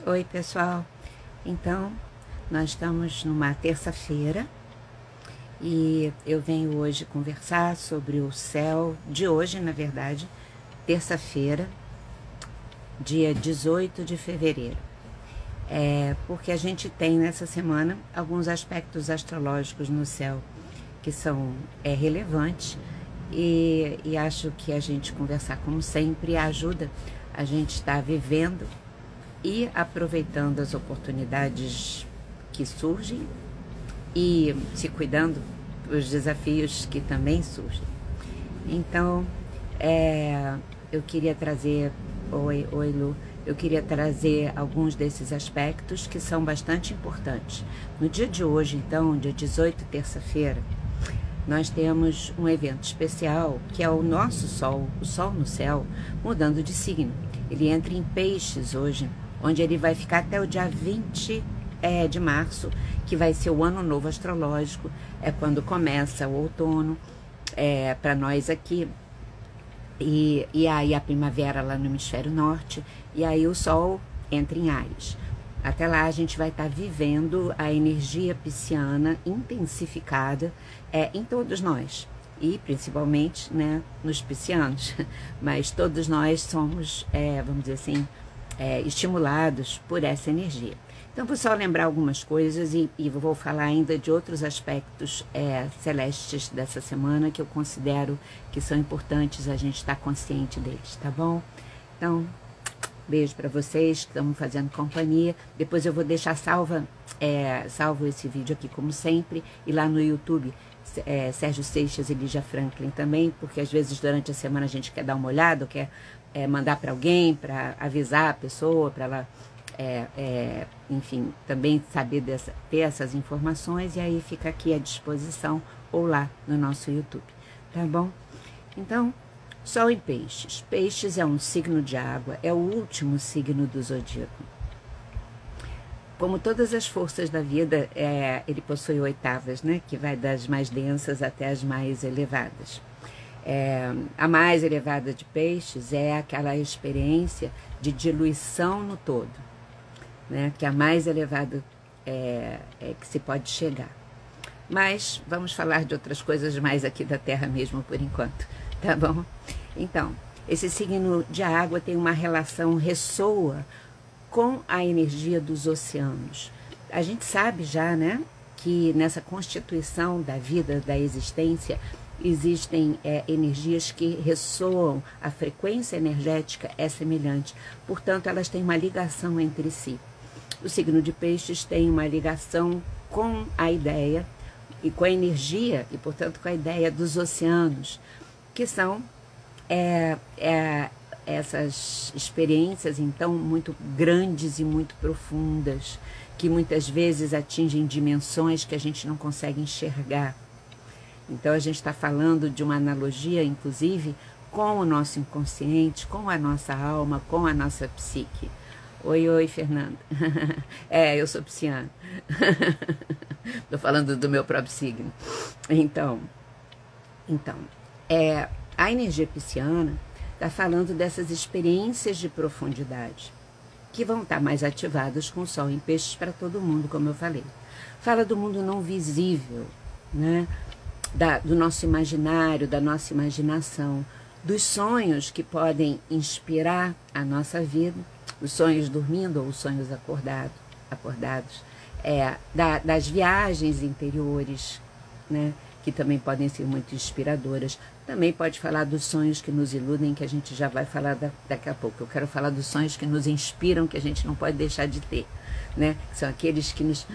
Oi, pessoal. Então, nós estamos numa terça-feira e eu venho hoje conversar sobre o céu de hoje, na verdade, terça-feira, dia 18 de fevereiro. Porque a gente tem nessa semana alguns aspectos astrológicos no céu que são relevantes e acho que a gente conversar, como sempre, ajuda a gente estar vivendo e aproveitando as oportunidades que surgem e se cuidando dos desafios que também surgem. Então, eu queria trazer, oi Lu, eu queria trazer alguns desses aspectos que são bastante importantes. No dia de hoje, então, dia 18, terça-feira, nós temos um evento especial que é o nosso Sol, o Sol no céu, mudando de signo. Ele entra em Peixes hoje, onde ele vai ficar até o dia 20 de março, que vai ser o ano novo astrológico, é quando começa o outono para nós aqui, e aí a primavera lá no hemisfério norte, e aí o Sol entra em Áries. Até lá a gente vai estar vivendo a energia pisciana intensificada em todos nós, e principalmente, né, nos piscianos, mas todos nós somos, vamos dizer assim, estimulados por essa energia. Então vou só lembrar algumas coisas e vou falar ainda de outros aspectos celestes dessa semana que eu considero que são importantes a gente estar consciente deles, tá bom? Então, beijo para vocês que estão fazendo companhia. Depois eu vou deixar salvo esse vídeo aqui, como sempre, e lá no YouTube, Sérgio Seixas e Lígia Franklin também, porque às vezes durante a semana a gente quer dar uma olhada, ou quer mandar para alguém, para avisar a pessoa, para ela, enfim, também saber ter essas informações, e aí fica aqui à disposição, ou lá no nosso YouTube, tá bom? Então, Sol em Peixes. Peixes é um signo de água, é o último signo do zodíaco. Como todas as forças da vida, ele possui oitavas, né? Que vai das mais densas até as mais elevadas. A mais elevada de Peixes é aquela experiência de diluição no todo, né? Que é a mais elevada que se pode chegar. Mas vamos falar de outras coisas mais aqui da Terra mesmo por enquanto, tá bom? Então, esse signo de água tem uma relação, ressoa com a energia dos oceanos. A gente sabe já, né, que nessa constituição da vida, da existência, existem energias que ressoam, a frequência energética é semelhante, portanto elas têm uma ligação entre si. O signo de Peixes tem uma ligação com a ideia e com a energia, e portanto com a ideia dos oceanos, que são essas experiências então muito grandes e muito profundas, que muitas vezes atingem dimensões que a gente não consegue enxergar. Então a gente está falando de uma analogia, inclusive, com o nosso inconsciente, com a nossa alma, com a nossa psique. Oi, Fernanda. Eu sou pisciana. Estou falando do meu próprio signo. Então, a energia pisciana está falando dessas experiências de profundidade, que vão estar mais ativadas com o Sol em Peixes para todo mundo, como eu falei. Fala do mundo não visível, né? Do nosso imaginário, da nossa imaginação, dos sonhos que podem inspirar a nossa vida, os sonhos dormindo ou os sonhos acordados, das viagens interiores, né, que também podem ser muito inspiradoras. Também pode falar dos sonhos que nos iludem, que a gente já vai falar daqui a pouco. Eu quero falar dos sonhos que nos inspiram, que a gente não pode deixar de ter, né? São aqueles que nos...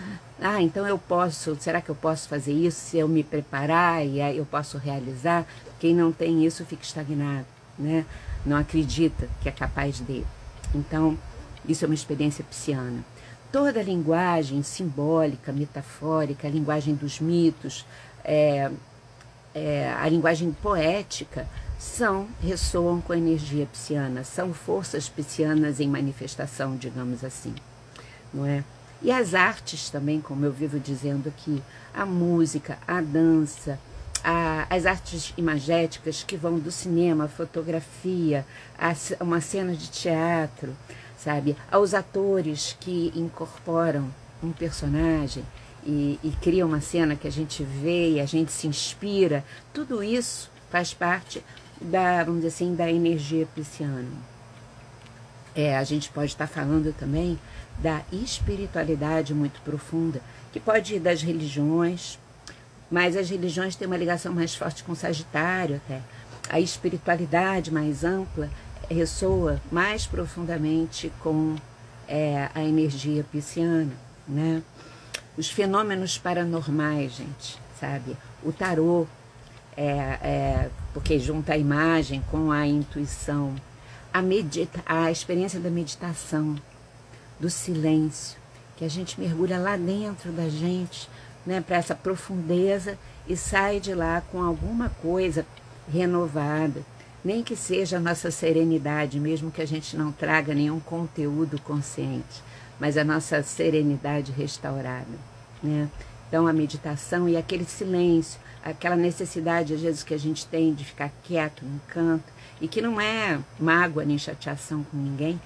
então eu posso, será que eu posso fazer isso? Se eu me preparar e aí eu posso realizar? Quem não tem isso fica estagnado, né? Não acredita que é capaz de. Então, isso é uma experiência pisciana. Toda a linguagem simbólica, metafórica, a linguagem dos mitos, a linguagem poética, ressoam com a energia pisciana, são forças piscianas em manifestação, digamos assim, não é? E as artes também, como eu vivo dizendo aqui, a música, a dança, as artes imagéticas que vão do cinema, fotografia, uma cena de teatro, sabe? Aos atores que incorporam um personagem e criam uma cena que a gente vê e a gente se inspira. Tudo isso faz parte da, vamos dizer assim, da energia pisciana. A gente pode estar falando também da espiritualidade muito profunda, que pode ir das religiões, mas as religiões têm uma ligação mais forte com Sagitário até. A espiritualidade mais ampla ressoa mais profundamente com a energia pisciana, né? Os fenômenos paranormais, gente, sabe? O tarô, porque junta a imagem com a intuição, a experiência da meditação, do silêncio, que a gente mergulha lá dentro da gente, né, para essa profundeza e sai de lá com alguma coisa renovada, nem que seja a nossa serenidade, mesmo que a gente não traga nenhum conteúdo consciente, mas a nossa serenidade restaurada, né? Então a meditação e aquele silêncio, aquela necessidade às vezes que a gente tem de ficar quieto num canto, e que não é mágoa nem chateação com ninguém,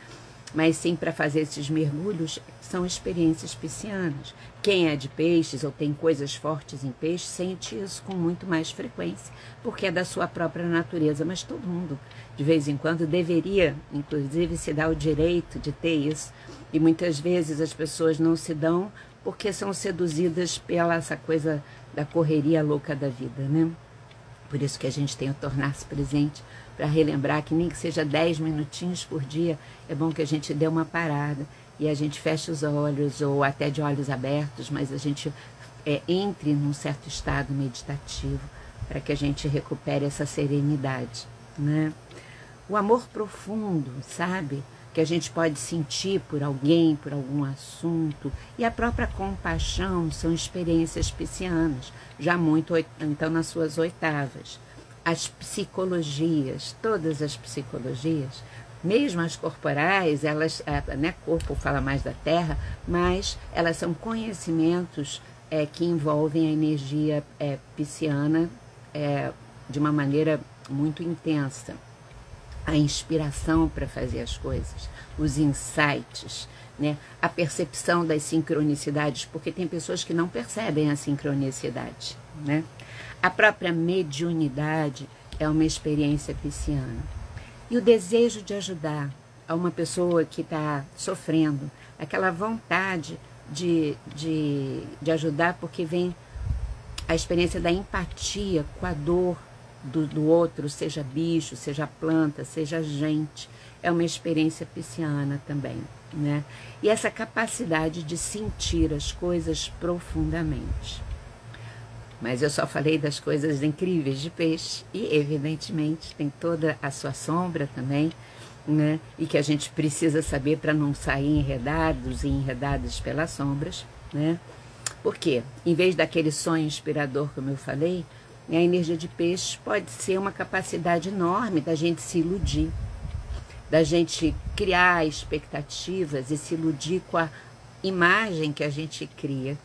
mas sim para fazer esses mergulhos, são experiências piscianas. Quem é de peixes ou tem coisas fortes em peixe sente isso com muito mais frequência, porque é da sua própria natureza, mas todo mundo, de vez em quando, deveria, inclusive, se dar o direito de ter isso, e muitas vezes as pessoas não se dão porque são seduzidas pela essa coisa da correria louca da vida, né? Por isso que a gente tem o tornar-se presente, para relembrar que nem que seja 10 minutinhos por dia, é bom que a gente dê uma parada e a gente feche os olhos, ou até de olhos abertos, mas a gente entre num certo estado meditativo, para que a gente recupere essa serenidade, né? O amor profundo, sabe? Que a gente pode sentir por alguém, por algum assunto, e a própria compaixão são experiências piscianas, já muito, então, nas suas oitavas. As psicologias, todas as psicologias, mesmo as corporais, elas, né, corpo fala mais da terra, mas elas são conhecimentos que envolvem a energia pisciana de uma maneira muito intensa. A inspiração para fazer as coisas, os insights, né? A percepção das sincronicidades, porque tem pessoas que não percebem a sincronicidade, né? A própria mediunidade é uma experiência pisciana. E o desejo de ajudar a uma pessoa que está sofrendo, aquela vontade de ajudar, porque vem a experiência da empatia com a dor do outro, seja bicho, seja planta, seja gente, é uma experiência pisciana também, né? E essa capacidade de sentir as coisas profundamente. Mas eu só falei das coisas incríveis de peixe e, evidentemente, tem toda a sua sombra também, né? E que a gente precisa saber para não sair enredados e enredadas pelas sombras, né? Porque, em vez daquele sonho inspirador, como eu falei, a energia de peixe pode ser uma capacidade enorme da gente se iludir, da gente criar expectativas e se iludir com a imagem que a gente cria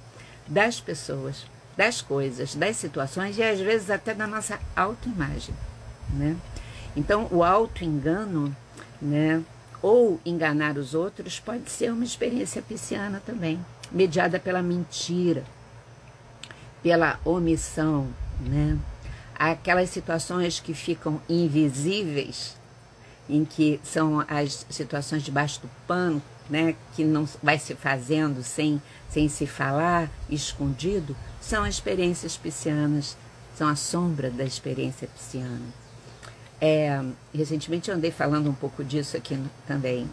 das pessoas, das coisas, das situações e às vezes até da nossa autoimagem, né? Então o auto-engano, né, ou enganar os outros pode ser uma experiência pisciana também, mediada pela mentira, pela omissão, né? Aquelas situações que ficam invisíveis, em que são as situações debaixo do pano, né, que não vai se fazendo sem se falar, escondido, são experiências piscianas, são a sombra da experiência pisciana. Recentemente eu andei falando um pouco disso aqui também,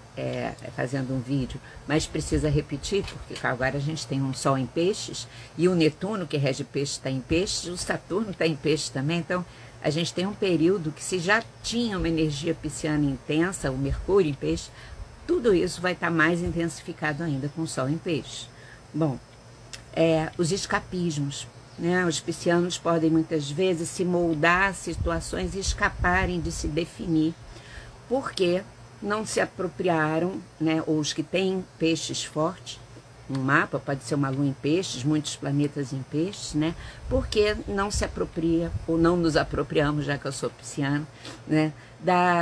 fazendo um vídeo, mas precisa repetir, porque agora a gente tem um Sol em Peixes, e o Netuno, que rege Peixes, está em Peixes, o Saturno está em Peixes também, então a gente tem um período que, se já tinha uma energia pisciana intensa, o Mercúrio em Peixes, tudo isso vai estar mais intensificado ainda com o Sol em Peixes. Bom, os escapismos, né? Os piscianos podem muitas vezes se moldar a situações e escaparem de se definir, porque não se apropriaram, né? Ou os que têm peixes fortes, um mapa pode ser uma lua em peixes, muitos planetas em peixes, né? Porque não se apropria, ou não nos apropriamos, já que eu sou pisciana, né?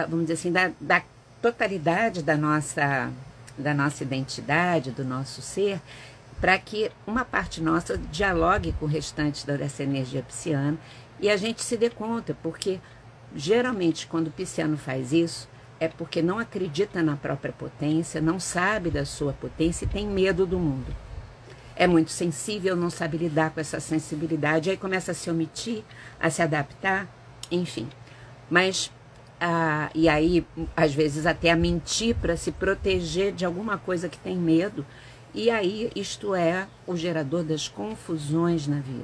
Vamos dizer assim, da totalidade da nossa da nossa identidade, do nosso ser, para que uma parte nossa dialogue com o restante dessa energia pisciana e a gente se dê conta, porque geralmente quando o pisciano faz isso, é porque não acredita na própria potência, não sabe da sua potência e tem medo do mundo. É muito sensível, não sabe lidar com essa sensibilidade, aí começa a se omitir, a se adaptar, enfim. Mas, e aí, às vezes, até a mentir para se proteger de alguma coisa que tem medo. E aí, isto é o gerador das confusões na vida,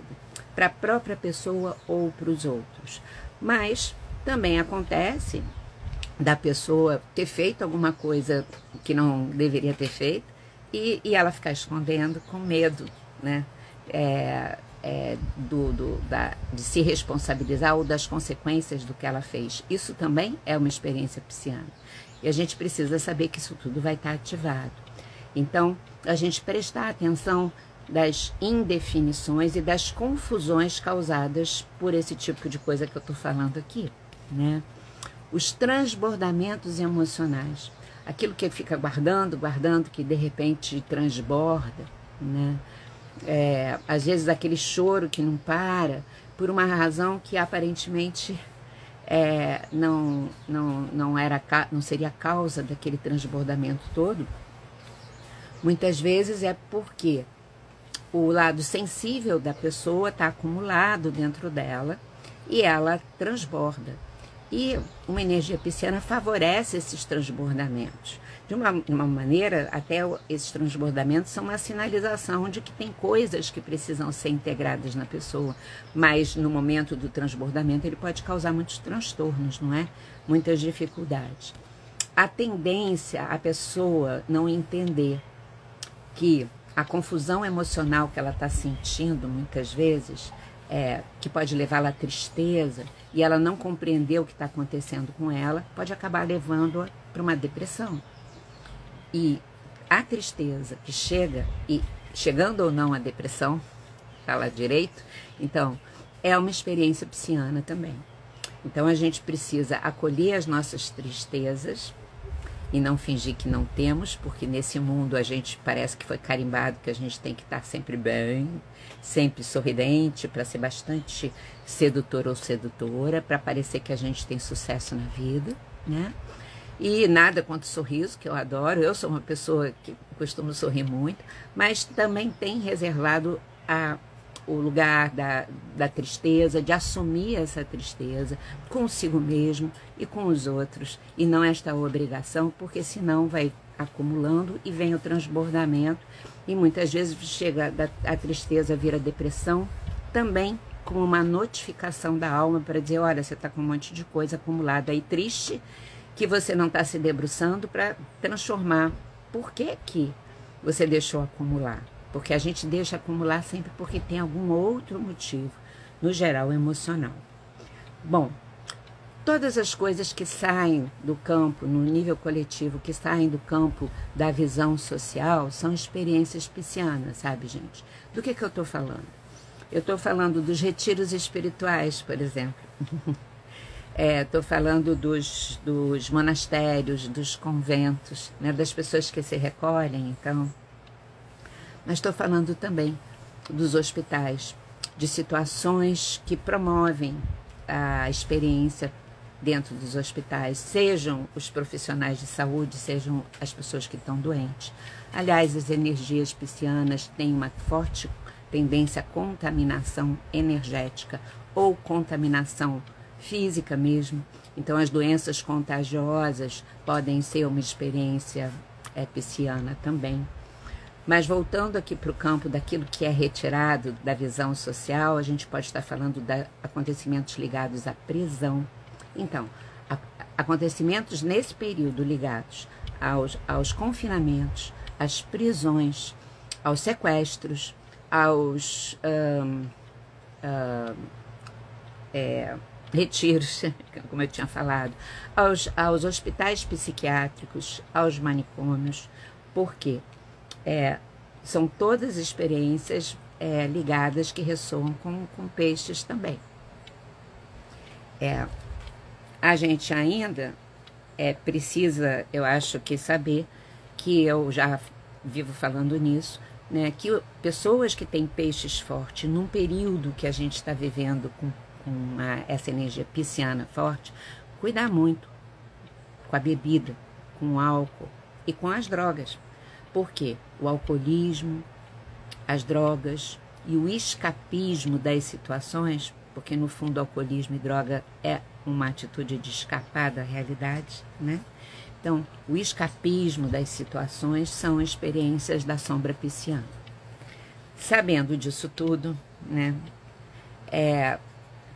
para a própria pessoa ou para os outros. Mas também acontece da pessoa ter feito alguma coisa que não deveria ter feito e ela ficar escondendo com medo, né? De se responsabilizar ou das consequências do que ela fez. Isso também é uma experiência pisciana. E a gente precisa saber que isso tudo vai estar ativado. Então, a gente prestar atenção das indefinições e das confusões causadas por esse tipo de coisa que eu estou falando aqui, né? Os transbordamentos emocionais, aquilo que fica guardando, que de repente transborda, né? Às vezes aquele choro que não para, por uma razão que aparentemente não seria a causa daquele transbordamento todo. Muitas vezes é porque o lado sensível da pessoa está acumulado dentro dela e ela transborda. E uma energia pisciana favorece esses transbordamentos. De uma maneira, até esses transbordamentos são uma sinalização de que tem coisas que precisam ser integradas na pessoa. Mas no momento do transbordamento ele pode causar muitos transtornos, não é? Muitas dificuldades. A tendência a pessoa não entender que a confusão emocional que ela está sentindo muitas vezes, que pode levá-la à tristeza, e ela não compreender o que está acontecendo com ela, pode acabar levando-a para uma depressão. E a tristeza que chega, e chegando ou não à depressão, fala direito, então é uma experiência pisciana também. Então a gente precisa acolher as nossas tristezas e não fingir que não temos, porque nesse mundo a gente parece que foi carimbado que a gente tem que estar sempre bem, sempre sorridente, para ser bastante sedutor ou sedutora, para parecer que a gente tem sucesso na vida, né? E nada contra o sorriso, que eu adoro, eu sou uma pessoa que costumo sorrir muito, mas também tem reservado o lugar da tristeza, de assumir essa tristeza consigo mesmo e com os outros, e não esta obrigação, porque senão vai acumulando e vem o transbordamento, e muitas vezes chega a tristeza vira depressão, também como uma notificação da alma para dizer, olha, você está com um monte de coisa acumulada aí, triste, que você não está se debruçando para transformar. Por que que você deixou acumular? Porque a gente deixa acumular sempre porque tem algum outro motivo, no geral emocional. Bom, todas as coisas que saem do campo, no nível coletivo, que saem do campo da visão social, são experiências piscianas, sabe, gente? Do que eu estou falando? Eu estou falando dos retiros espirituais, por exemplo. Estou falando dos monastérios, dos conventos, né, das pessoas que se recolhem, então. Mas estou falando também dos hospitais, de situações que promovem a experiência dentro dos hospitais, sejam os profissionais de saúde, sejam as pessoas que estão doentes. Aliás, as energias piscianas têm uma forte tendência à contaminação energética ou contaminação física mesmo. Então, as doenças contagiosas podem ser uma experiência pisciana também. Mas voltando aqui para o campo daquilo que é retirado da visão social, a gente pode estar falando de acontecimentos ligados à prisão. Então, acontecimentos nesse período ligados aos confinamentos, às prisões, aos sequestros, aos retiros, como eu tinha falado, aos hospitais psiquiátricos, aos manicômios. Por quê? São todas experiências ligadas que ressoam com peixes também. A gente ainda precisa, eu acho que saber que eu já vivo falando nisso, né, que pessoas que têm peixes fortes, num período que a gente está vivendo com essa energia pisciana forte, cuidar muito com a bebida, com o álcool e com as drogas. Por quê? O alcoolismo, as drogas e o escapismo das situações, porque no fundo o alcoolismo e droga é uma atitude de escapar da realidade, né? Então, o escapismo das situações são experiências da sombra pisciana. Sabendo disso tudo, né,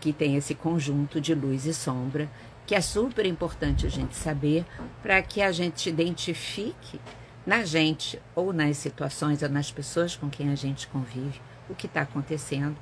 que tem esse conjunto de luz e sombra, que é super importante a gente saber para que a gente identifique na gente ou nas situações ou nas pessoas com quem a gente convive o que está acontecendo.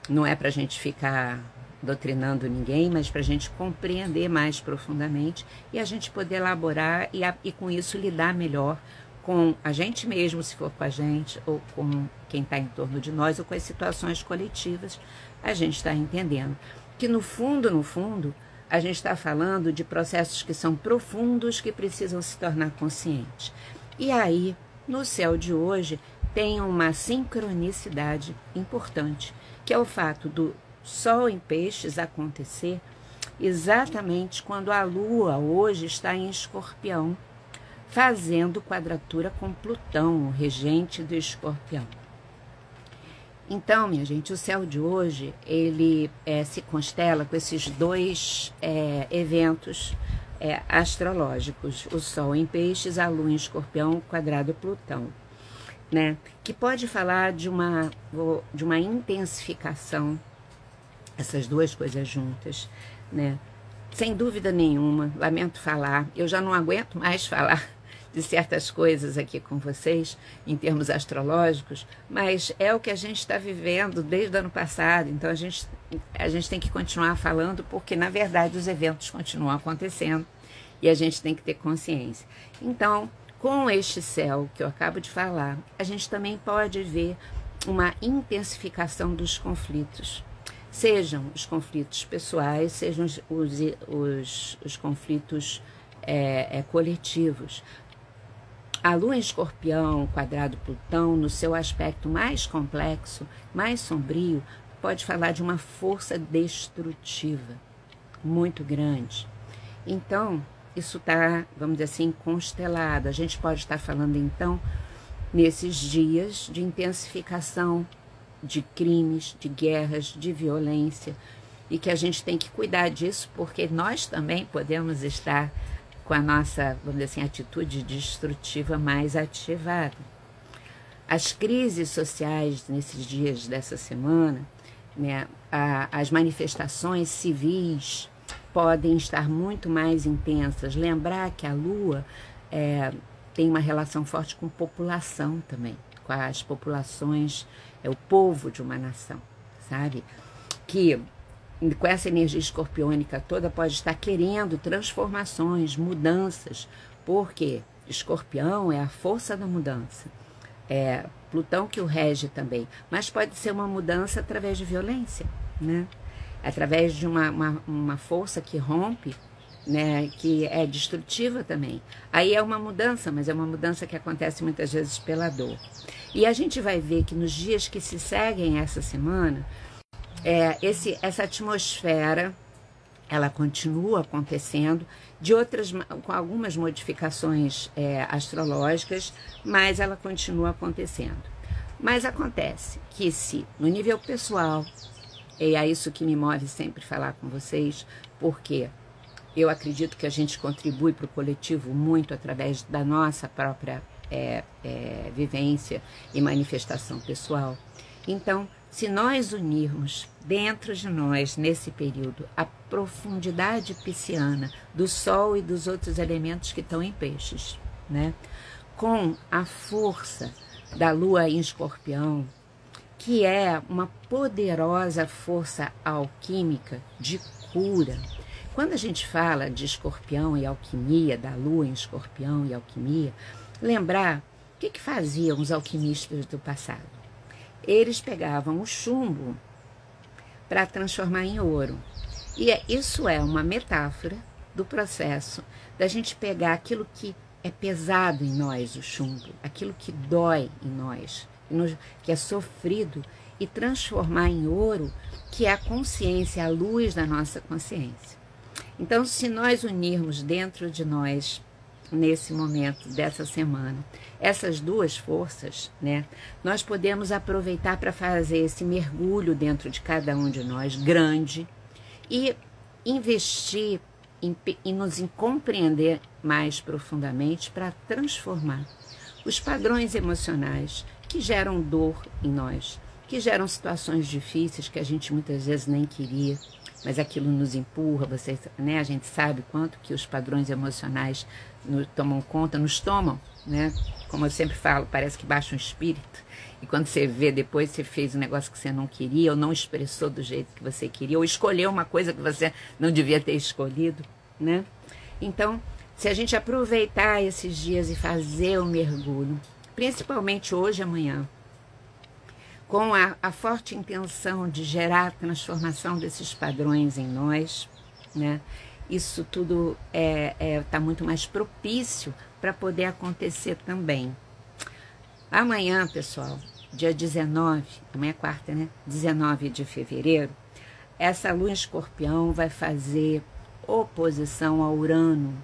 Não é para a gente ficar doutrinando ninguém, mas para a gente compreender mais profundamente e a gente poder elaborar e com isso lidar melhor com a gente mesmo, se for com a gente, ou com quem está em torno de nós, ou com as situações coletivas. A gente está entendendo que no fundo, a gente está falando de processos que são profundos, que precisam se tornar conscientes. E aí, no céu de hoje, tem uma sincronicidade importante, que é o fato do Sol em Peixes acontecer exatamente quando a Lua hoje está em Escorpião, fazendo quadratura com Plutão, o regente do Escorpião. Então, minha gente, o céu de hoje, ele se constela com esses dois eventos astrológicos, o Sol em Peixes, a Lua em Escorpião, quadrado Plutão, né? Que pode falar de uma intensificação, essas duas coisas juntas, né? Sem dúvida nenhuma, lamento falar, eu já não aguento mais falar de certas coisas aqui com vocês, em termos astrológicos, mas é o que a gente está vivendo desde o ano passado, então a gente tem que continuar falando, porque, na verdade, os eventos continuam acontecendo e a gente tem que ter consciência. Então, com este céu que eu acabo de falar, a gente também pode ver uma intensificação dos conflitos, sejam os conflitos pessoais, sejam os conflitos coletivos. A Lua em Escorpião, quadrado Plutão, no seu aspecto mais complexo, mais sombrio, pode falar de uma força destrutiva muito grande. Então, isso está, vamos dizer assim, constelado. A gente pode estar falando, então, nesses dias de intensificação de crimes, de guerras, de violência, e que a gente tem que cuidar disso, porque nós também podemos estar com a nossa, vamos dizer assim, atitude destrutiva mais ativada. As crises sociais nesses dias dessa semana, né, as manifestações civis podem estar muito mais intensas. Lembrar que a Lua tem uma relação forte com população também, com as populações, o povo de uma nação, sabe? Que com essa energia escorpiônica toda pode estar querendo transformações, mudanças, porque Escorpião é a força da mudança, Plutão que o rege também, mas pode ser uma mudança através de violência, né? Através de uma força que rompe, né, que é destrutiva também. Aí é uma mudança, mas é uma mudança que acontece muitas vezes pela dor. E a gente vai ver que nos dias que se seguem essa semana, essa atmosfera, ela continua acontecendo, com algumas modificações astrológicas, mas ela continua acontecendo. Mas acontece que se, no nível pessoal, e é isso que me move sempre falar com vocês, porque eu acredito que a gente contribui para o coletivo muito através da nossa própria vivência e manifestação pessoal. Então, se nós unirmos dentro de nós, nesse período, a profundidade pisciana do Sol e dos outros elementos que estão em Peixes, né, com a força da Lua em Escorpião, que é uma poderosa força alquímica de cura. Quando a gente fala de Escorpião e alquimia, da Lua em Escorpião e alquimia, lembrar o que faziam os alquimistas do passado. Eles pegavam o chumbo para transformar em ouro. E isso é uma metáfora do processo da gente pegar aquilo que é pesado em nós, o chumbo, aquilo que dói em nós, que é sofrido, e transformar em ouro, que é a consciência, a luz da nossa consciência. Então, se nós unirmos dentro de nós, nesse momento dessa semana, essas duas forças, né, nós podemos aproveitar para fazer esse mergulho dentro de cada um de nós, grande, e investir em nos compreender mais profundamente para transformar os padrões emocionais que geram dor em nós, que geram situações difíceis que a gente muitas vezes nem queria, mas aquilo nos empurra, né? A gente sabe quanto que os padrões emocionais tomam conta, nos tomam, né? Como eu sempre falo, parece que baixa um espírito, e quando você vê depois, você fez um negócio que você não queria, ou não expressou do jeito que você queria, ou escolheu uma coisa que você não devia ter escolhido, né? Então, se a gente aproveitar esses dias e fazer o mergulho, principalmente hoje e amanhã, com a forte intenção de gerar a transformação desses padrões em nós, né? Isso tudo tá muito mais propício para poder acontecer também. Amanhã, pessoal, dia 19, amanhã é quarta, né? 19 de fevereiro, essa lua em Escorpião vai fazer oposição a Urano.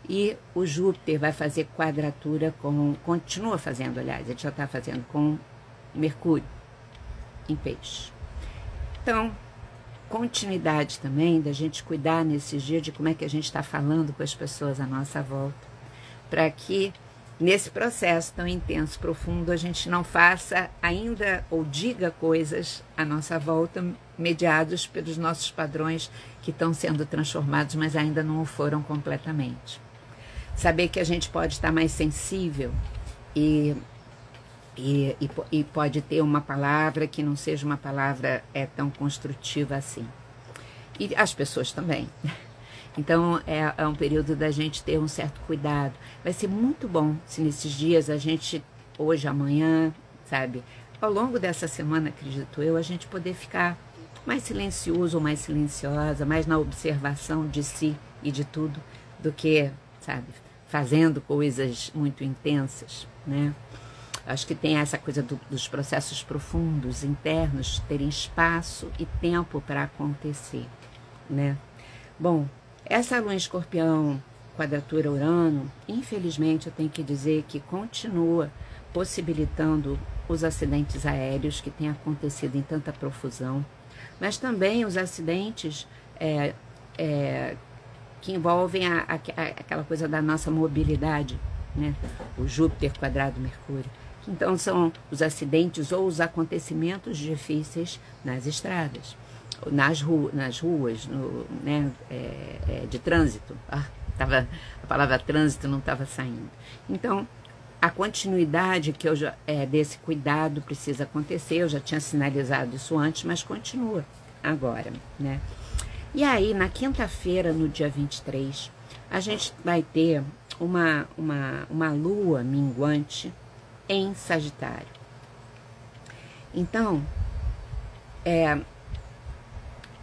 E o Júpiter vai fazer quadratura continua fazendo, aliás, ele já está fazendo com Mercúrio em Peixe. Então, continuidade também da gente cuidar nesses dias de como é que a gente está falando com as pessoas à nossa volta, para que nesse processo tão intenso, profundo, a gente não faça ainda ou diga coisas à nossa volta mediados pelos nossos padrões que estão sendo transformados, mas ainda não o foram completamente. Saber que a gente pode estar mais sensível e pode ter uma palavra que não seja uma palavra tão construtiva assim. E as pessoas também. Então, é um período da gente ter um certo cuidado. Vai ser muito bom se nesses dias a gente, hoje, amanhã, sabe, ao longo dessa semana, acredito eu, a gente poder ficar mais silencioso ou mais silenciosa, mais na observação de si e de tudo, do que, sabe, fazendo coisas muito intensas, né? Acho que tem essa coisa dos processos profundos, internos, terem espaço e tempo para acontecer, né? Bom, essa lua em Escorpião, quadratura Urano, infelizmente eu tenho que dizer que continua possibilitando os acidentes aéreos que têm acontecido em tanta profusão, mas também os acidentes que envolvem aquela coisa da nossa mobilidade, né? O Júpiter quadrado Mercúrio. Então são os acidentes ou os acontecimentos difíceis nas estradas, nas ruas, né? De trânsito. A palavra trânsito não estava saindo. Então, a continuidade desse cuidado precisa acontecer. Eu já tinha sinalizado isso antes, mas continua agora, né? E aí, na quinta-feira, no dia 23, a gente vai ter uma lua minguante em Sagitário. Então,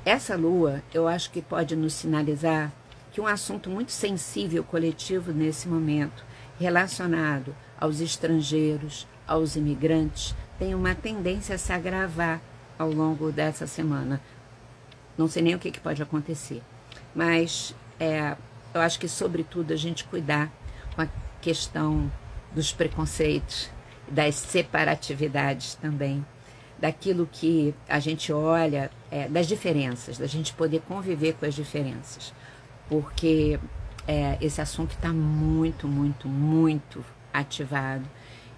essa lua, eu acho que pode nos sinalizar que um assunto muito sensível coletivo nesse momento, relacionado aos estrangeiros, aos imigrantes, tem uma tendência a se agravar ao longo dessa semana. Não sei nem o que pode acontecer, mas eu acho que, sobretudo, a gente cuidar com a questão dos preconceitos, das separatividades também, daquilo que a gente olha, das diferenças, da gente poder conviver com as diferenças, porque esse assunto está muito, muito, muito ativado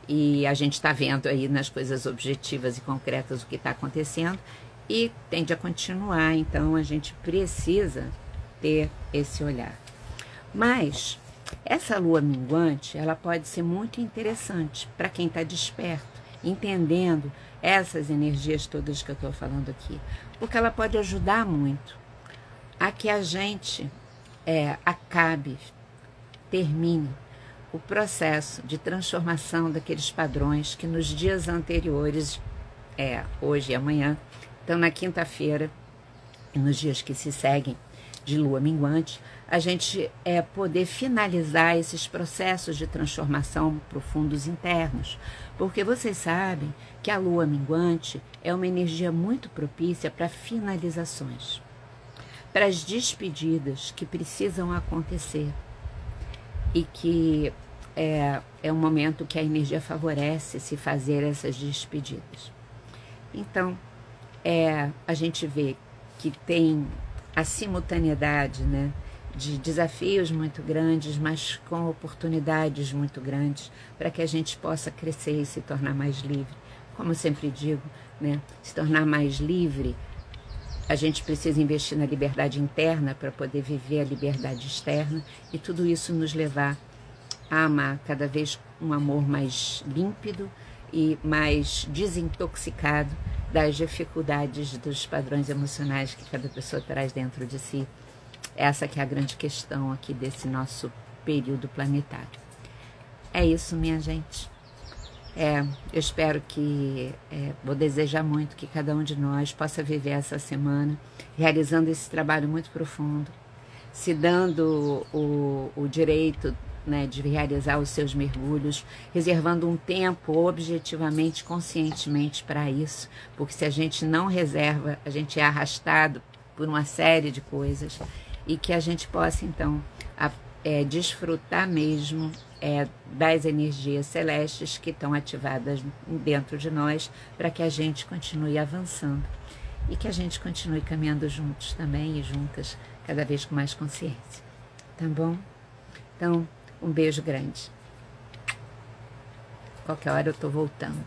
e a gente está vendo aí nas coisas objetivas e concretas o que está acontecendo e tende a continuar, então a gente precisa ter esse olhar. Mas essa lua minguante, ela pode ser muito interessante para quem está desperto, entendendo essas energias todas que eu estou falando aqui, porque ela pode ajudar muito a que a gente termine o processo de transformação daqueles padrões que nos dias anteriores, hoje e amanhã, então na quinta-feira e nos dias que se seguem, de lua minguante, a gente poder finalizar esses processos de transformação profundos internos. Porque vocês sabem que a lua minguante é uma energia muito propícia para finalizações, para as despedidas que precisam acontecer e que é um momento que a energia favorece se fazer essas despedidas. Então, a gente vê que tem a simultaneidade, né, de desafios muito grandes, mas com oportunidades muito grandes para que a gente possa crescer e se tornar mais livre. Como eu sempre digo, né, se tornar mais livre, a gente precisa investir na liberdade interna para poder viver a liberdade externa e tudo isso nos levar a amar cada vez um amor mais límpido e mais desintoxicado das dificuldades dos padrões emocionais que cada pessoa traz dentro de si. Essa que é a grande questão aqui desse nosso período planetário. É isso, minha gente. Eu espero que, vou desejar muito que cada um de nós possa viver essa semana realizando esse trabalho muito profundo, se dando o direito, né, de realizar os seus mergulhos, reservando um tempo objetivamente, conscientemente para isso, porque se a gente não reserva, a gente é arrastado por uma série de coisas e que a gente possa, então, desfrutar mesmo das energias celestes que estão ativadas dentro de nós para que a gente continue avançando e que a gente continue caminhando juntos também e juntas, cada vez com mais consciência. Tá bom? Então, um beijo grande. Qualquer hora eu tô voltando.